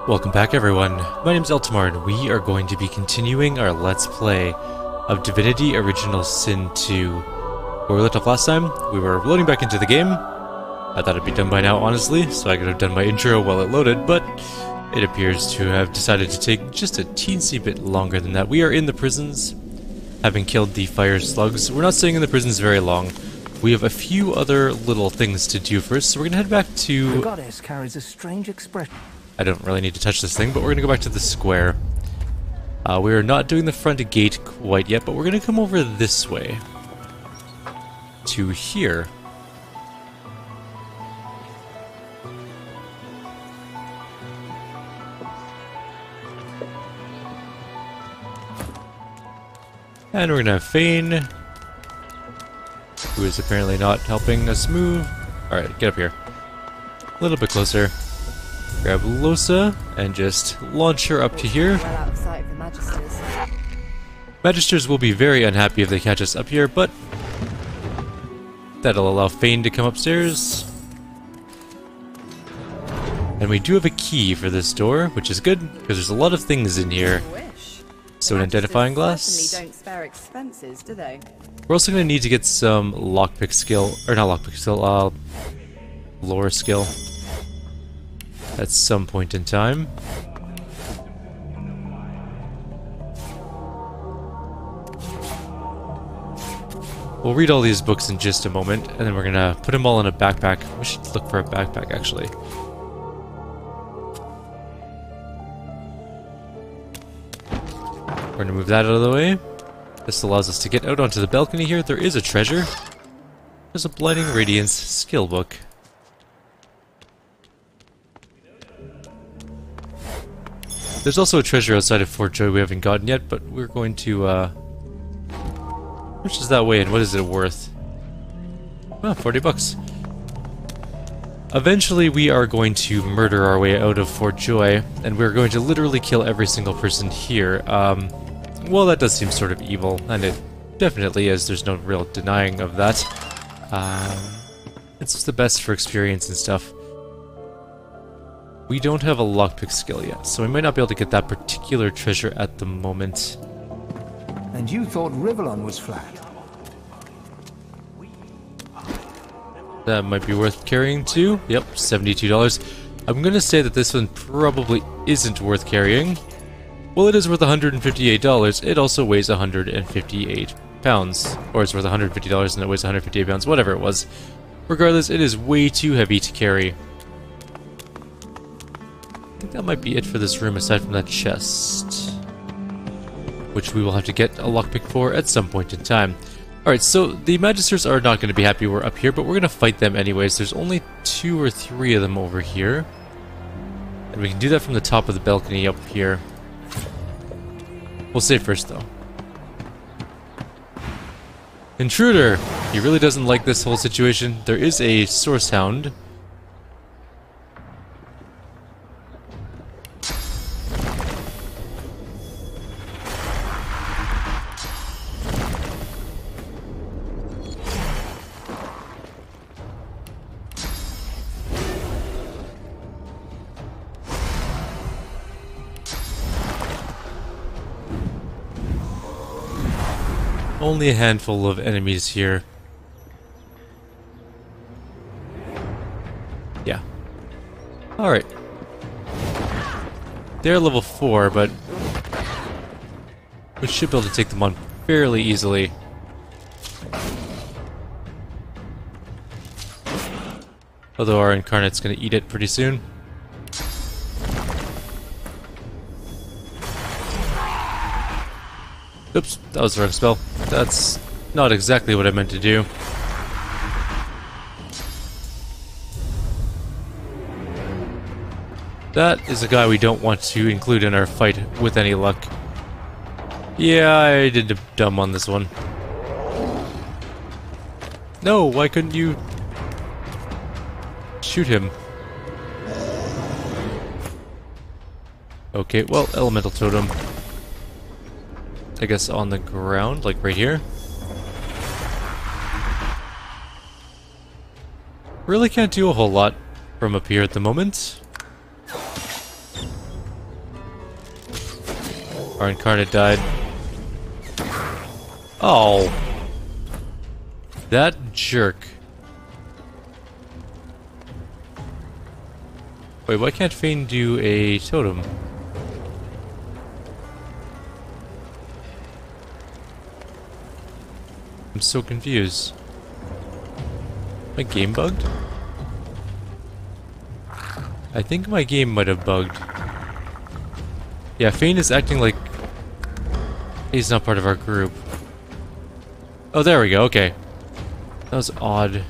Welcome back everyone, my name's Eltimar and we are going to be continuing our Let's Play of Divinity Original Sin 2. Where we left off last time, we were loading back into the game. I thought it'd be done by now honestly, so I could have done my intro while it loaded, but it appears to have decided to take just a teensy bit longer than that. We are in the prisons, having killed the fire slugs. We're not staying in the prisons very long. We have a few other little things to do first, so we're gonna head back to... The goddess carries a strange expression. I don't really need to touch this thing, but we're going to go back to the square. We are not doing the front gate quite yet, but we're going to come over this way. To here. And we're going to have Fane, who is apparently not helping us move. Alright, get up here. A little bit closer. Grab Losa and just launch her up to here. Well out of sight of the Magisters. Magisters will be very unhappy if they catch us up here, but that'll allow Fane to come upstairs. And we do have a key for this door, which is good, because there's a lot of things in here. So an identifying glass. Certainly don't spare expenses, do they? We're also going to need to get some lockpick skill, or not lockpick skill, lore skill. At some point in time. We'll read all these books in just a moment, and then we're gonna put them all in a backpack. We should look for a backpack, actually. We're gonna move that out of the way. This allows us to get out onto the balcony here. There is a treasure. There's a Blinding Radiance skill book. There's also a treasure outside of Fort Joy we haven't gotten yet, but we're going to, which is that way and what is it worth? Oh, 40 bucks. Eventually we are going to murder our way out of Fort Joy, and we're going to literally kill every single person here. Well, that does seem sort of evil, and it definitely is, there's no real denying of that. It's the best for experience and stuff. We don't have a lockpick skill yet, so we might not be able to get that particular treasure at the moment. And you thought Rivellon was flat. That might be worth carrying too. Yep, $72. I'm gonna say that this one probably isn't worth carrying. Well, it is worth $158. It also weighs 158 pounds. Or it's worth $150 and it weighs 158 pounds, whatever it was. Regardless, it is way too heavy to carry. I think that might be it for this room aside from that chest, which we will have to get a lockpick for at some point in time. Alright, so the Magisters are not going to be happy we're up here, but we're going to fight them anyways. There's only 2 or 3 of them over here, and we can do that from the top of the balcony up here. We'll save first though. Intruder! He really doesn't like this whole situation. There is a source hound. Only a handful of enemies here. Yeah. Alright. They're level 4, but we should be able to take them on fairly easily. Although our incarnate's gonna eat it pretty soon. Oops, that was the wrong spell. That's not exactly what I meant to do. That is a guy we don't want to include in our fight with any luck. Yeah, I did a dumb on this one. No, why couldn't you shoot him? Okay, well, elemental totem. I guess on the ground, like right here. Really can't do a whole lot from up here at the moment. Our incarnate died. Oh. That jerk. Wait, why can't Fane do a totem? I'm so confused. My game bugged? I think my game might have bugged. Yeah, Fane is acting like he's not part of our group. Oh, there we go, okay. That was odd.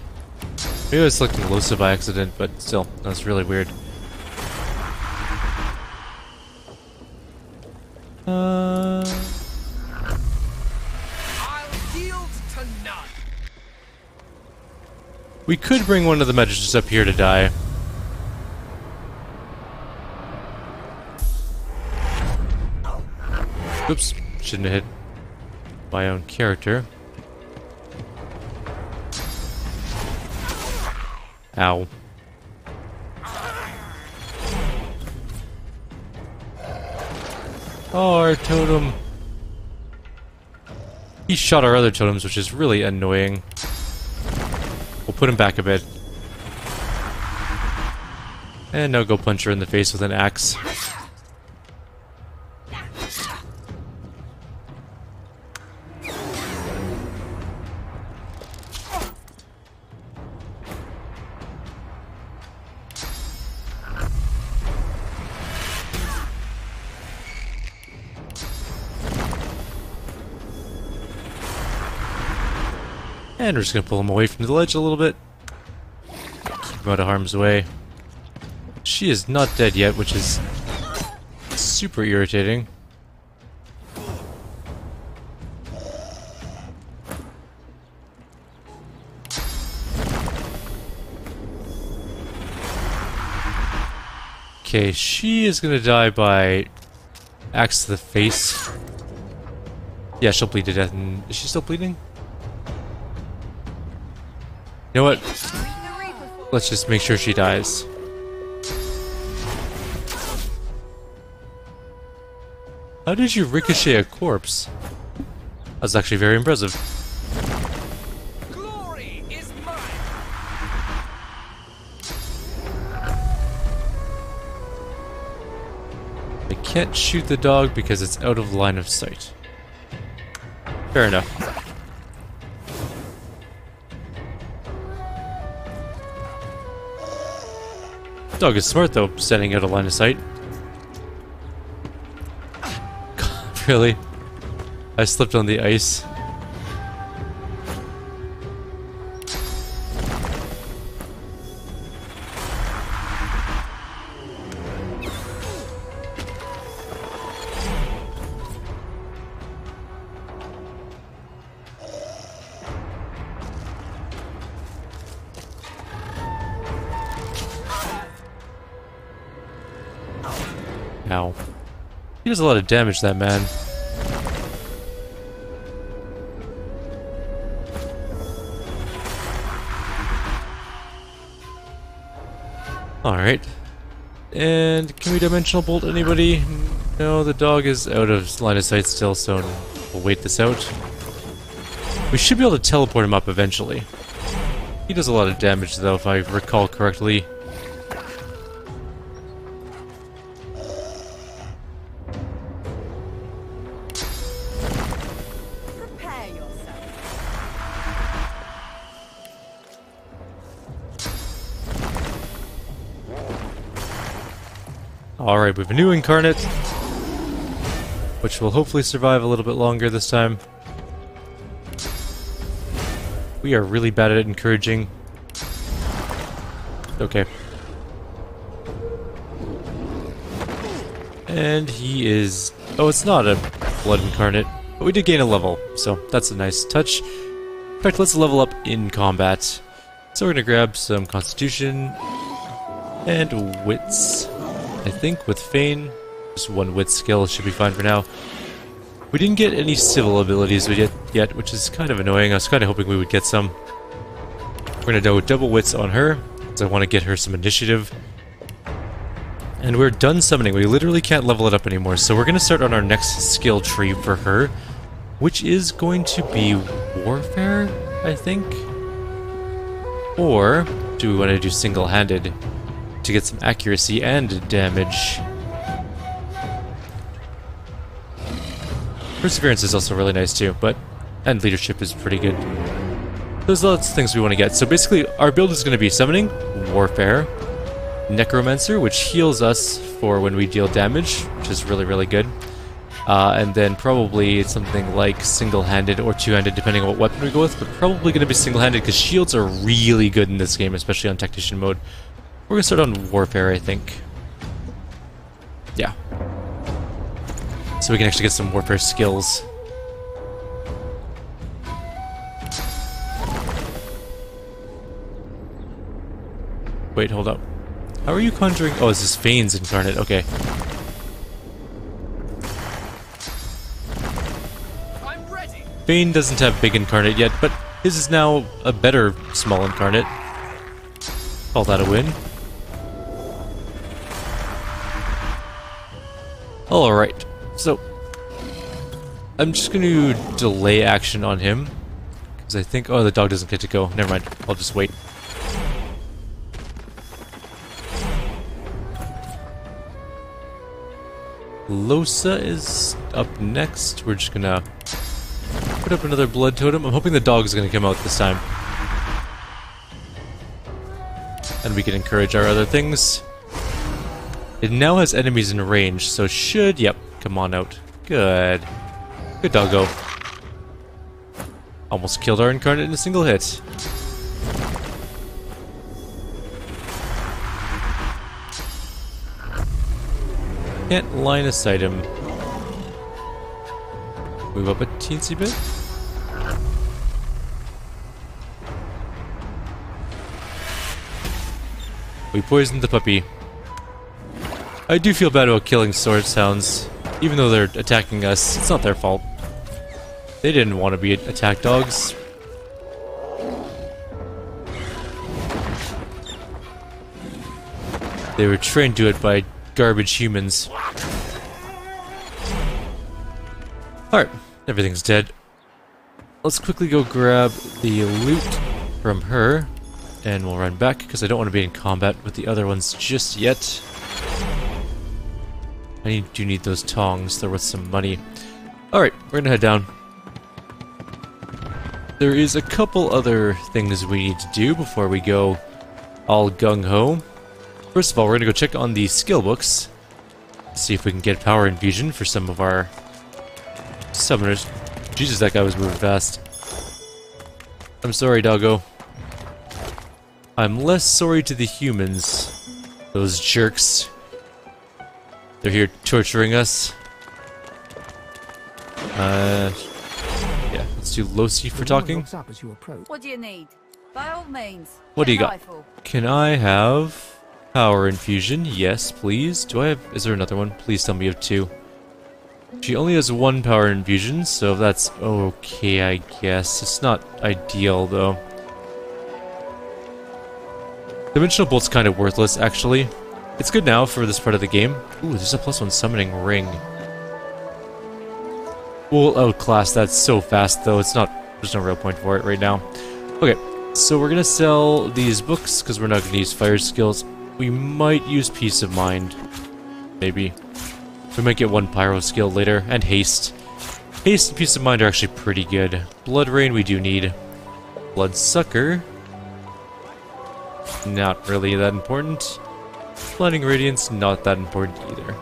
Maybe I was selecting Losa by accident, but still, that was really weird. I'll yield to none. We could bring one of the Magisters up here to die. Oops, shouldn't have hit my own character. Ow. Oh, our totem. He shot our other totems, which is really annoying. We'll put him back a bit. And now go punch her in the face with an axe. And we're just gonna pull him away from the ledge a little bit. Keep him out of harm's way. She is not dead yet, which is super irritating. Okay, she is gonna die by axe to the face. Yeah, she'll bleed to death. And is she still bleeding? You know what? Let's just make sure she dies. How did you ricochet a corpse? That's actually very impressive. Glory is mine. I can't shoot the dog because it's out of line of sight. Fair enough. Dog is smart though, standing out of line of sight. God, really? I slipped on the ice. Ow. He does a lot of damage, that man. Alright. And can we dimensional bolt anybody? No, the dog is out of line of sight still, so we'll wait this out. We should be able to teleport him up eventually. He does a lot of damage though, if I recall correctly. Prepare yourself. Alright, we have a new incarnate, which will hopefully survive a little bit longer this time. We are really bad at encouraging. Okay. And he is... oh, it's not a blood incarnate, but we did gain a level, so that's a nice touch. In fact, let's level up in combat. So we're gonna grab some constitution and wits. I think with Fane, just one wit skill should be fine for now. We didn't get any civil abilities yet, which is kind of annoying. I was kind of hoping we would get some. We're gonna do double wits on her, because I want to get her some initiative. And we're done summoning. We literally can't level it up anymore. So we're going to start on our next skill tree for her, which is going to be Warfare, I think? Or do we want to do single-handed to get some accuracy and damage? Perseverance is also really nice too, and leadership is pretty good. There's lots of things we want to get. So basically, our build is going to be summoning, warfare, necromancer, which heals us for when we deal damage, which is really, really good. And then probably something like single-handed or two-handed, depending on what weapon we go with, but probably going to be single-handed because shields are really good in this game, especially on Tactician mode. We're going to start on warfare, I think. Yeah. So we can actually get some warfare skills. Wait, hold up. How are you conjuring? Oh, is this Fane's incarnate? Okay. I'm ready. Fane doesn't have big incarnate yet, but his is now a better small incarnate. Call that a win. Alright. So, I'm just going to delay action on him, because I think... Oh, the dog doesn't get to go. Never mind. I'll just wait. Losa is up next. We're just going to put up another blood totem. I'm hoping the dog is going to come out this time. And we can encourage our other things. It now has enemies in range, so should... Yep, come on out. Good. Good doggo. Almost killed our incarnate in a single hit. Can't line of sight him. Move up a teensy bit. We poisoned the puppy. I do feel bad about killing sword sounds. Even though they're attacking us, it's not their fault. They didn't want to be attack dogs. They were trained to it by garbage humans. Alright, everything's dead. Let's quickly go grab the loot from her, and we'll run back, because I don't want to be in combat with the other ones just yet. I do need those tongs, they're worth some money. Alright, we're gonna head down. There is a couple other things we need to do before we go all gung-ho. First of all, we're gonna go check on the skill books. See if we can get power infusion for some of our summoners. Jesus, that guy was moving fast. I'm sorry, doggo. I'm less sorry to the humans. Those jerks. They're here torturing us. Yeah, let's do Losi for talking. What do you need? By all means. What do you got? Rifle. Can I have power infusion? Yes, please. Do I have... Is there another one? Please tell me you have two. She only has one power infusion, so that's okay, I guess. It's not ideal, though. Dimensional Bolt's kind of worthless, actually. It's good now for this part of the game. Ooh, there's a +1 summoning ring. We'll outclass that so fast, though. It's not... There's no real point for it right now. Okay, so we're gonna sell these books, because we're not gonna use fire skills. We might use Peace of Mind. Maybe. We might get one Pyro skill later, and Haste. Haste and Peace of Mind are actually pretty good. Blood Rain we do need. Blood Sucker. Not really that important. Blinding Radiance, not that important either.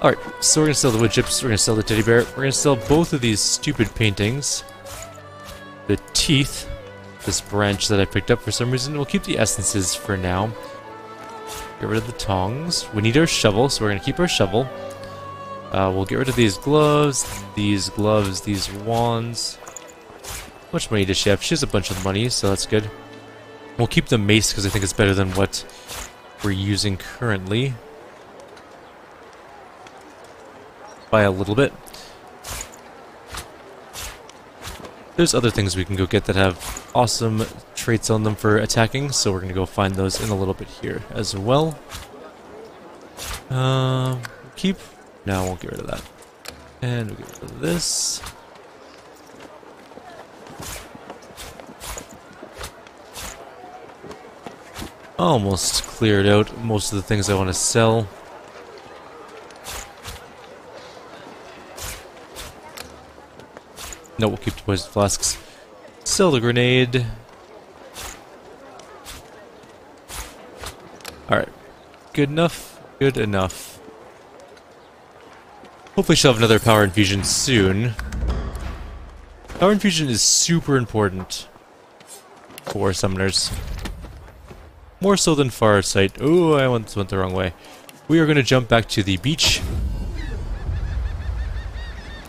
Alright, so we're gonna sell the wood chips, we're gonna sell the teddy bear, we're gonna sell both of these stupid paintings. The teeth, this branch that I picked up for some reason. We'll keep the essences for now. Get rid of the tongs. We need our shovel, so we're gonna keep our shovel. We'll get rid of these gloves, these wands. How much money does she have? She has a bunch of money, so that's good. We'll keep the mace because I think it's better than what we're using currently. By a little bit. There's other things we can go get that have awesome traits on them for attacking, so we're going to go find those in a little bit here as well. Keep? No, I won't get rid of that. And we'll get rid of this. Almost cleared out most of the things I want to sell. No, we'll keep the poison flasks. Sell the grenade. Alright. Good enough. Good enough. Hopefully she'll have another power infusion soon. Power infusion is super important for summoners. More so than Farsight. Oh, I went the wrong way. We are going to jump back to the beach,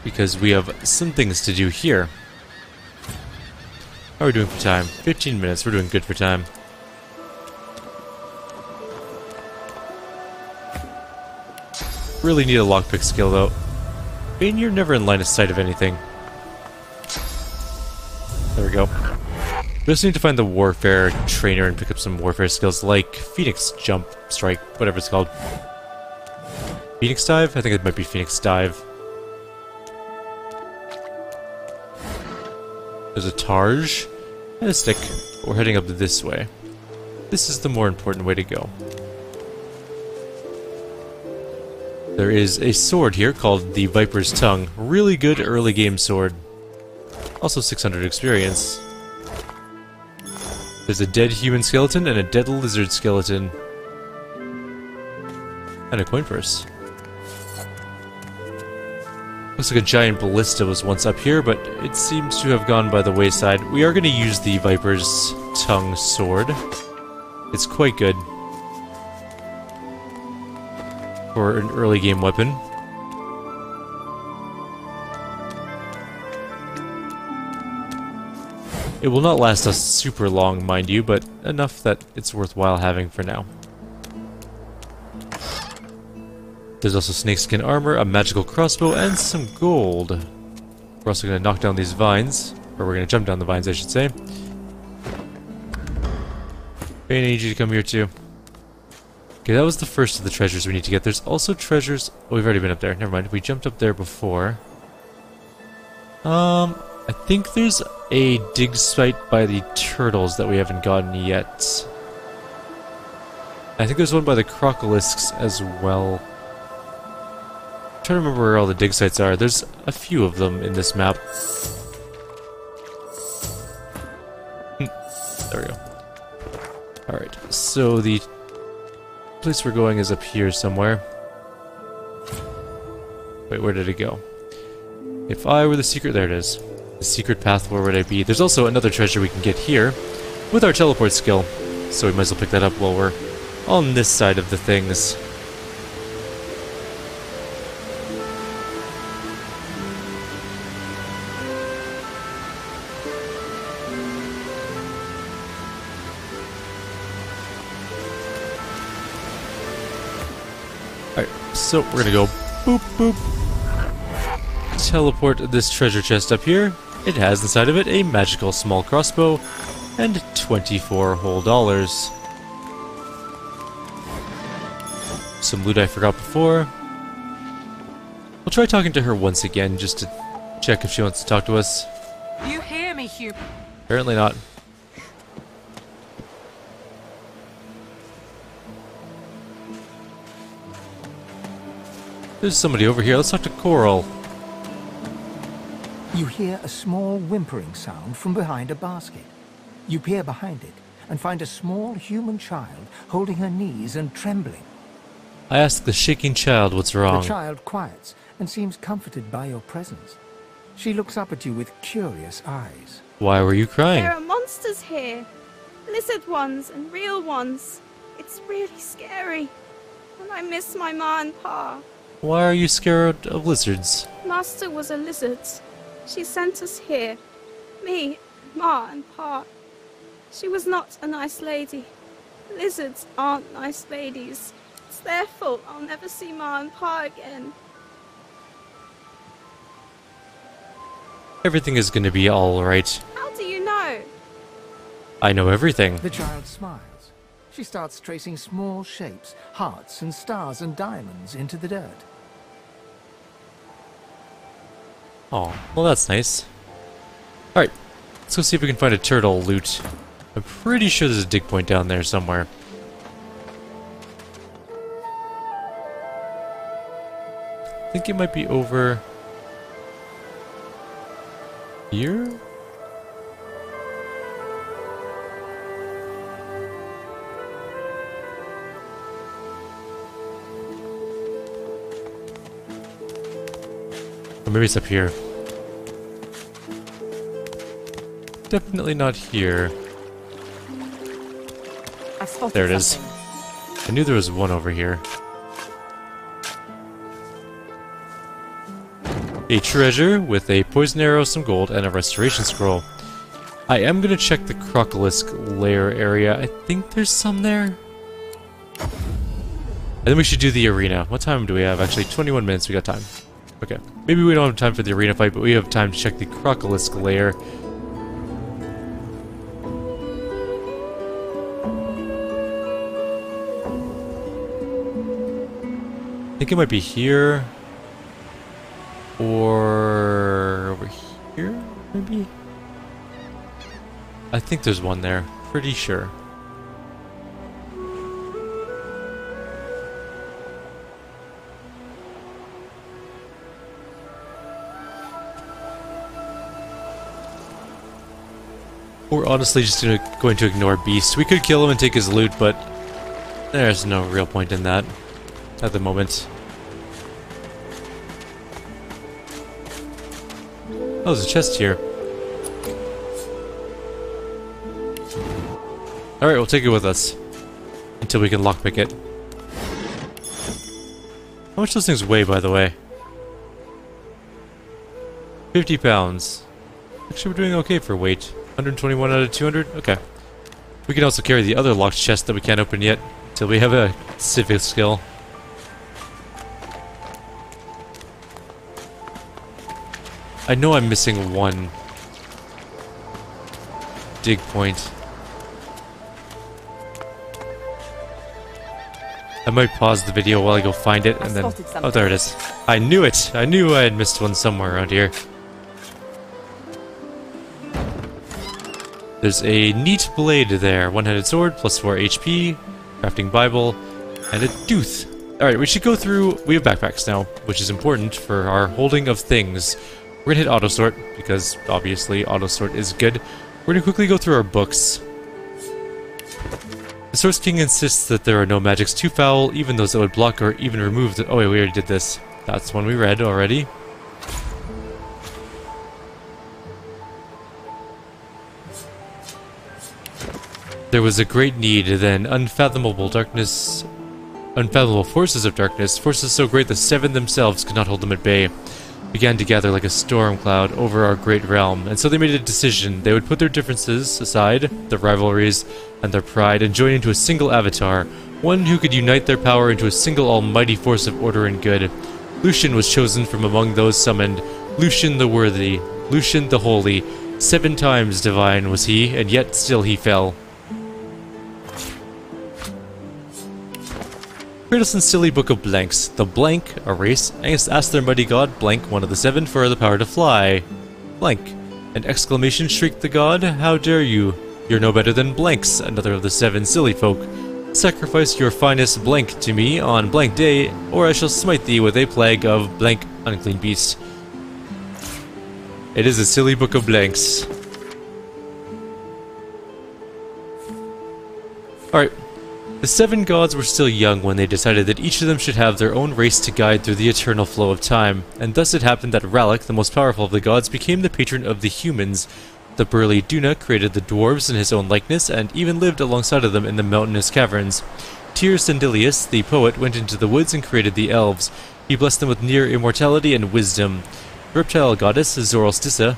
because we have some things to do here. How are we doing for time? 15 minutes. We're doing good for time. Really need a lockpick skill, though. Bane, you're never in line of sight of anything. There we go. We also need to find the warfare trainer and pick up some warfare skills like Phoenix Jump, Strike, whatever it's called. Phoenix Dive? I think it might be Phoenix Dive. There's a Targe and a stick. We're heading up this way. This is the more important way to go. There is a sword here called the Viper's Tongue. Really good early game sword. Also 600 experience. There's a dead human skeleton and a dead lizard skeleton. And a coin purse. Looks like a giant ballista was once up here, but it seems to have gone by the wayside. We are going to use the Viper's Tongue sword. It's quite good for an early game weapon. It will not last us super long, mind you, but enough that it's worthwhile having for now. There's also snakeskin armor, a magical crossbow, and some gold. We're also going to knock down these vines. Or we're going to jump down the vines, I should say. I need you to come here too. Okay, that was the first of the treasures we need to get. There's also treasures... Oh, we've already been up there. Never mind. We jumped up there before. I think there's a dig site by the turtles that we haven't gotten yet. I think there's one by the crocolisks as well. I'm trying to remember where all the dig sites are. There's a few of them in this map. There we go. Alright, so the place we're going is up here somewhere. Wait, where did it go? If I were the secret... There it is. The secret path, where would I be? There's also another treasure we can get here with our teleport skill, so we might as well pick that up while we're on this side of the things. Alright, so we're gonna go boop boop. Teleport this treasure chest up here. It has inside of it a magical small crossbow and 24 whole dollars. Some loot I forgot before. We'll try talking to her once again just to check if she wants to talk to us. You hear me, Hugh? Apparently not. There's somebody over here. Let's talk to Coral. You hear a small whimpering sound from behind a basket. You peer behind it and find a small human child holding her knees and trembling. I ask the shaking child what's wrong. The child quiets and seems comforted by your presence. She looks up at you with curious eyes. Why were you crying? There are monsters here. Lizard ones and real ones. It's really scary. And I miss my ma and pa. Why are you scared of lizards? Master was a lizard. She sent us here. Me, ma and pa. She was not a nice lady. Lizards aren't nice ladies. It's their fault I'll never see ma and pa again. Everything is going to be alright. How do you know? I know everything. The child smiles. She starts tracing small shapes, hearts and stars and diamonds into the dirt. Oh, well that's nice. Alright, let's go see if we can find a turtle loot. I'm pretty sure there's a dig point down there somewhere. I think it might be over here? Or maybe it's up here. Definitely not here. I've spotted There it is. something. I knew there was one over here. A treasure with a poison arrow, some gold, and a restoration scroll. I am gonna check the crocolisk lair area. I think there's some there. And then we should do the arena. What time do we have? Actually, 21 minutes. We got time. Okay. Maybe we don't have time for the arena fight, but we have time to check the crocolisk lair. I think it might be here. Or over here, maybe? I think there's one there. Pretty sure. We're honestly just going to ignore Beast. We could kill him and take his loot, but there's no real point in that at the moment. Oh, there's a chest here. Alright, we'll take it with us. Until we can lockpick it. How much do those things weigh, by the way? 50 pounds. Actually, we're doing okay for weight. 121 out of 200? Okay. We can also carry the other locked chest that we can't open yet. Until we have a civic skill. I know I'm missing one dig point. I might pause the video while I go find it and then... Oh, there it is. I knew it! I knew I had missed one somewhere around here. There's a neat blade there. One-handed sword, plus 4 HP, crafting Bible, and a tooth. Alright, we should go through... We have backpacks now, which is important for our holding of things. We're gonna hit auto sort, because obviously auto sort is good. We're gonna quickly go through our books. The Source King insists that there are no magics too foul, even those that would block or even remove the... Oh wait, we already did this. That's one we read already. There was a great need, then unfathomable darkness... Unfathomable forces of darkness, forces so great the seven themselves could not hold them at bay, began to gather like a storm cloud over our great realm, and so they made a decision. They would put their differences aside, their rivalries, and their pride, and join into a single avatar, one who could unite their power into a single almighty force of order and good. Lucian was chosen from among those summoned, Lucian the worthy, Lucian the holy. 7 times divine was he, and yet still he fell. Kratos' silly book of blanks. The blank, a race, asked their mighty god, blank, one of the 7, for the power to fly. Blank. An exclamation shrieked the god, how dare you? You're no better than blanks, another of the 7 silly folk. Sacrifice your finest blank to me on blank day, or I shall smite thee with a plague of blank unclean beast. It is a silly book of blanks. Alright. The 7 gods were still young when they decided that each of them should have their own race to guide through the eternal flow of time, and thus it happened that Rallic, the most powerful of the gods, became the patron of the humans. The burly Duna created the dwarves in his own likeness, and even lived alongside of them in the mountainous caverns. Tyr Sendilius, the poet, went into the woods and created the elves. He blessed them with near immortality and wisdom. The reptile goddess, Zoroastissa,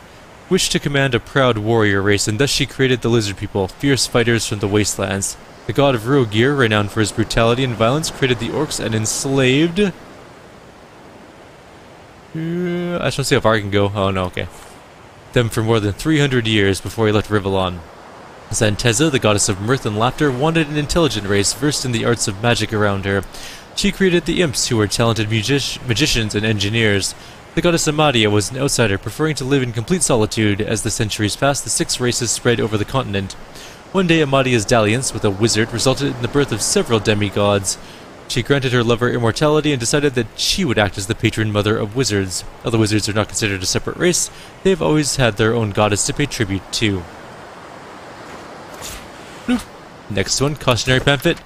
wished to command a proud warrior race, and thus she created the lizard people, fierce fighters from the wastelands. The god of Rogir, renowned for his brutality and violence, created the orcs and enslaved... I just want to see how far I can go. Oh no, okay. Them for more than 300 years before he left Rivellon. Xanteza, the goddess of mirth and laughter, wanted an intelligent race versed in the arts of magic around her. She created the imps, who were talented magicians and engineers. The goddess Amadia was an outsider, preferring to live in complete solitude. As the centuries passed, the 6 races spread over the continent. One day, Amadia's dalliance with a wizard resulted in the birth of several demigods. She granted her lover immortality and decided that she would act as the patron mother of wizards. Although wizards are not considered a separate race, they have always had their own goddess to pay tribute to. Next one, cautionary pamphlet.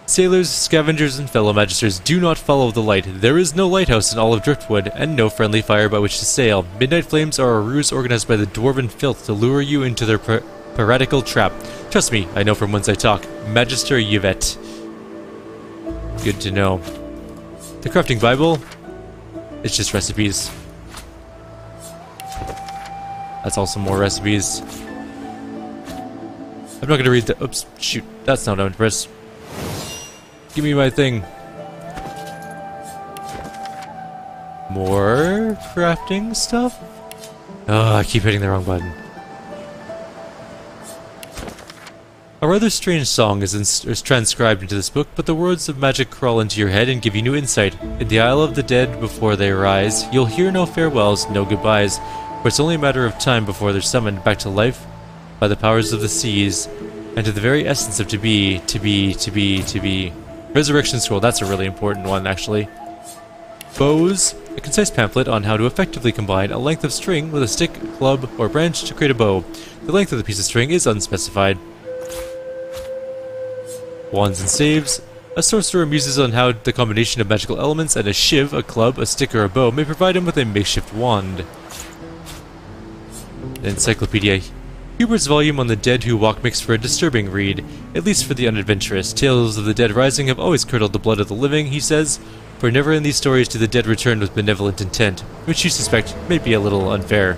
Sailors, scavengers, and fellow magisters, do not follow the light. There is no lighthouse in all of Driftwood, and no friendly fire by which to sail. Midnight flames are a ruse organized by the dwarven filth to lure you into their piratical trap. Trust me, I know from whence I talk. Magister Yvette. Good to know. The crafting Bible, it's just recipes. That's also more recipes. I'm not gonna read the— oops, shoot, that's not what I meant to press. Give me my thing. More crafting stuff? Oh, I keep hitting the wrong button. A rather strange song is transcribed into this book, but the words of magic crawl into your head and give you new insight. In the Isle of the Dead, before they rise, you'll hear no farewells, no goodbyes, for it's only a matter of time before they're summoned back to life by the powers of the seas, and to the very essence of to be. Resurrection Scroll, that's a really important one, actually. Bows, a concise pamphlet on how to effectively combine a length of string with a stick, club, or branch to create a bow. The length of the piece of string is unspecified. Wands and staves. A sorcerer muses on how the combination of magical elements and a shiv, a club, a stick, or a bow may provide him with a makeshift wand. The Encyclopedia. Hubert's volume on the dead who walk makes for a disturbing read, at least for the unadventurous. Tales of the dead rising have always curdled the blood of the living, he says, for never in these stories do the dead return with benevolent intent, which you suspect may be a little unfair.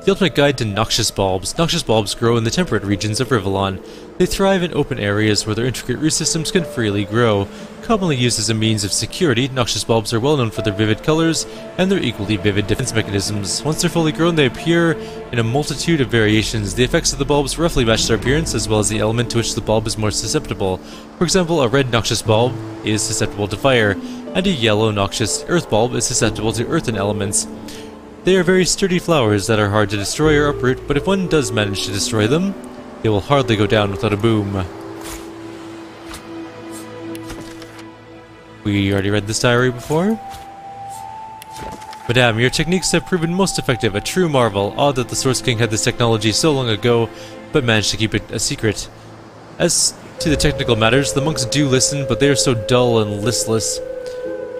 The Ultimate Guide to Noxious Bulbs. Noxious bulbs grow in the temperate regions of Rivellon. They thrive in open areas where their intricate root systems can freely grow. Commonly used as a means of security, noxious bulbs are well known for their vivid colors and their equally vivid defense mechanisms. Once they're fully grown, they appear in a multitude of variations. The effects of the bulbs roughly match their appearance, as well as the element to which the bulb is more susceptible. For example, a red noxious bulb is susceptible to fire, and a yellow noxious earth bulb is susceptible to earthen elements. They are very sturdy flowers that are hard to destroy or uproot, but if one does manage to destroy them, they will hardly go down without a boom. We already read this diary before. Madame, your techniques have proven most effective, a true marvel. Odd that the Source King had this technology so long ago, but managed to keep it a secret. As to the technical matters, the monks do listen, but they are so dull and listless.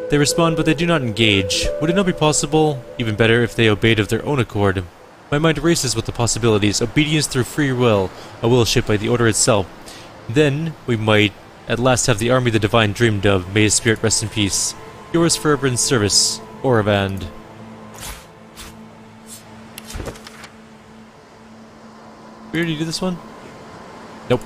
They respond, but they do not engage. Would it not be possible, even better, if they obeyed of their own accord? My mind races with the possibilities. Obedience through free will, a will shaped by the Order itself. Then, we might at last have the army the Divine dreamed of. May his spirit rest in peace. Yours forever in service, Oravand. We already did this one? Nope.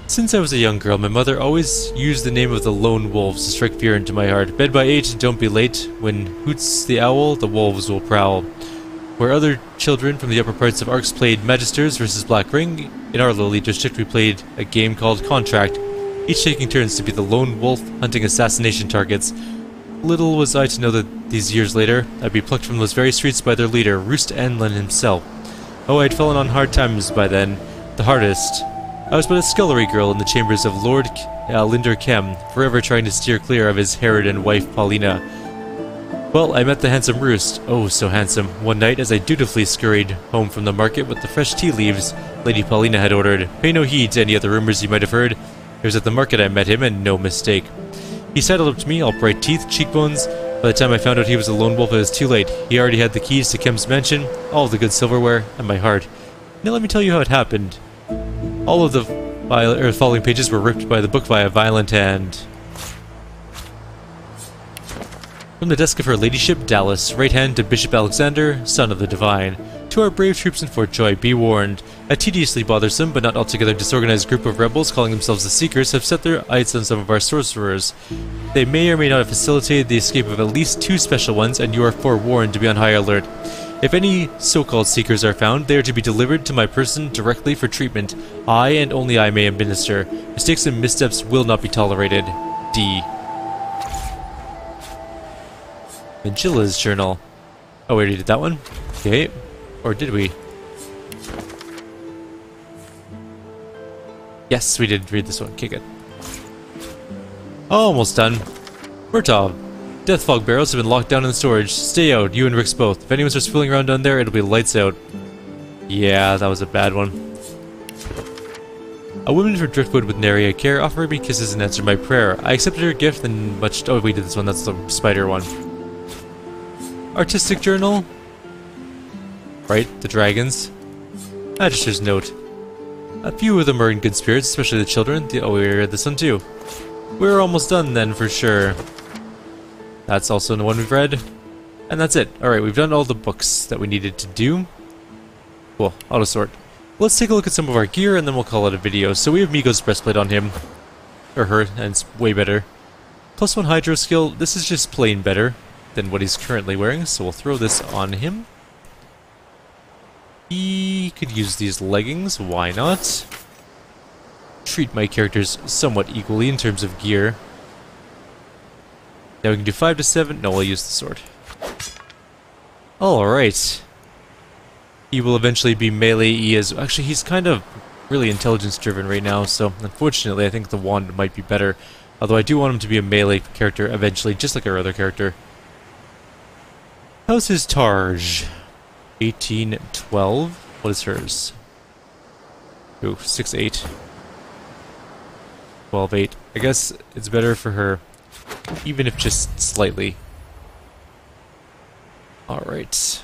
Since I was a young girl, my mother always used the name of the lone wolves to strike fear into my heart. Bed by 8, don't be late. When hoots the owl, the wolves will prowl. Where other children from the upper parts of Arcs played Magisters versus Black Ring, in our lowly district we played a game called Contract, each taking turns to be the lone wolf hunting assassination targets. Little was I to know that these years later, I'd be plucked from those very streets by their leader, Roost Anlin himself. Oh, I'd fallen on hard times by then, the hardest. I was but a scullery girl in the chambers of Lord Linder Kem, forever trying to steer clear of his Herod and wife Paulina. Well, I met the handsome Roost, oh so handsome, one night as I dutifully scurried home from the market with the fresh tea leaves Lady Paulina had ordered. Pay no heed to any other rumors you might have heard. It was at the market I met him, and no mistake. He sidled up to me, all bright teeth, cheekbones. By the time I found out he was a lone wolf, it was too late. He already had the keys to Kem's mansion, all of the good silverware, and my heart. Now let me tell you how it happened. All of the falling pages were ripped by the book by a violent hand. From the desk of her ladyship, Dallas, right hand to Bishop Alexander, son of the divine. To our brave troops in Fort Joy, be warned. A tediously bothersome but not altogether disorganized group of rebels calling themselves the Seekers have set their eyes on some of our sorcerers. They may or may not have facilitated the escape of at least 2 special ones, and you are forewarned to be on high alert. If any so-called seekers are found, they are to be delivered to my person directly for treatment. I and only I may administer. Mistakes and missteps will not be tolerated. D. Manjila's journal. Oh, we already did that one? Okay. Or did we? Yes, we did read this one. Okay, good. Almost done. Murtaugh. Death fog barrels have been locked down in storage. Stay out, you and Rix both. If anyone starts fooling around down there, it'll be lights out. Yeah, that was a bad one. A woman from Driftwood with nary a care offered me kisses and answered my prayer. I accepted her gift and much... Oh, we did this one. That's the spider one. Artistic journal. Right, the dragons. Magister's note. A few of them are in good spirits, especially the children. Oh, we read this one too. We're almost done then, for sure. That's also the one we've read. And that's it. Alright, we've done all the books that we needed to do. Cool, auto sort. Let's take a look at some of our gear and then we'll call it a video. So we have Migo's breastplate on him. Or her, and it's way better. +1 hydro skill. This is just plain better than what he's currently wearing, so we'll throw this on him. He could use these leggings, why not? Treat my characters somewhat equally in terms of gear. Now we can do 5 to 7. No, we'll use the sword. Alright. He will eventually be melee. He is... Actually, he's kind of really intelligence driven right now, so unfortunately I think the wand might be better. Although I do want him to be a melee character eventually, just like our other character. How's his Targe? 1812. What is hers? Ooh, 6'8". 12'8". I guess it's better for her. Even if just slightly. Alright.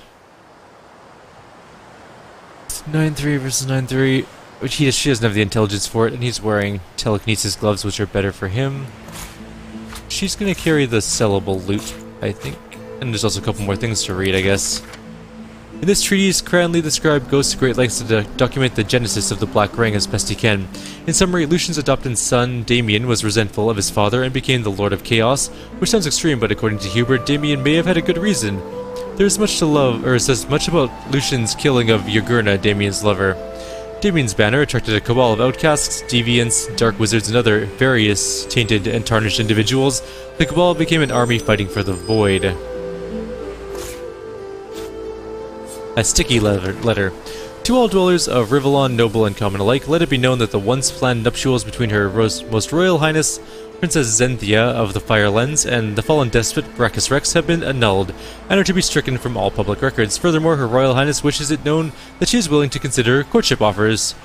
9-3 versus 9-3. Which she doesn't have the intelligence for it, and he's wearing telekinesis gloves, which are better for him. She's gonna carry the sellable loot, I think. And there's also a couple more things to read, I guess. In this treatise, Cranley the scribe goes to great lengths to document the genesis of the Black Ring as best he can. In summary, Lucian's adopted son, Damien, was resentful of his father and became the Lord of Chaos, which sounds extreme, but according to Hubert, Damien may have had a good reason. There is much to love, or it says much about Lucian's killing of Yagurna, Damien's lover. Damien's banner attracted a cabal of outcasts, deviants, dark wizards, and other various tainted and tarnished individuals. The cabal became an army fighting for the void. A sticky letter. To all dwellers of Rivellon, noble and common alike, let it be known that the once planned nuptials between her most royal highness, Princess Zenthia of the Firelands, and the fallen despot Brachus Rex have been annulled, and are to be stricken from all public records. Furthermore, her royal highness wishes it known that she is willing to consider courtship offers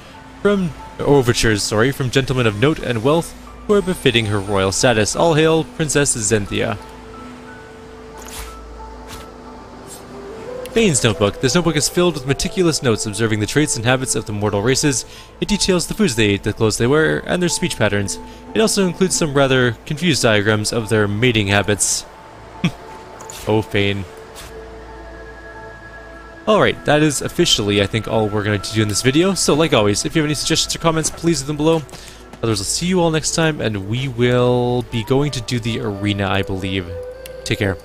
from gentlemen of note and wealth who are befitting her royal status. All hail Princess Zenthia. Bane's notebook. This notebook is filled with meticulous notes observing the traits and habits of the mortal races. It details the foods they eat, the clothes they wear, and their speech patterns. It also includes some rather confused diagrams of their mating habits. Oh, Fane. Alright, that is officially, I think, all we're going to do in this video. So, like always, if you have any suggestions or comments, please leave them below. Otherwise, I'll see you all next time, and we will be going to do the arena, I believe. Take care.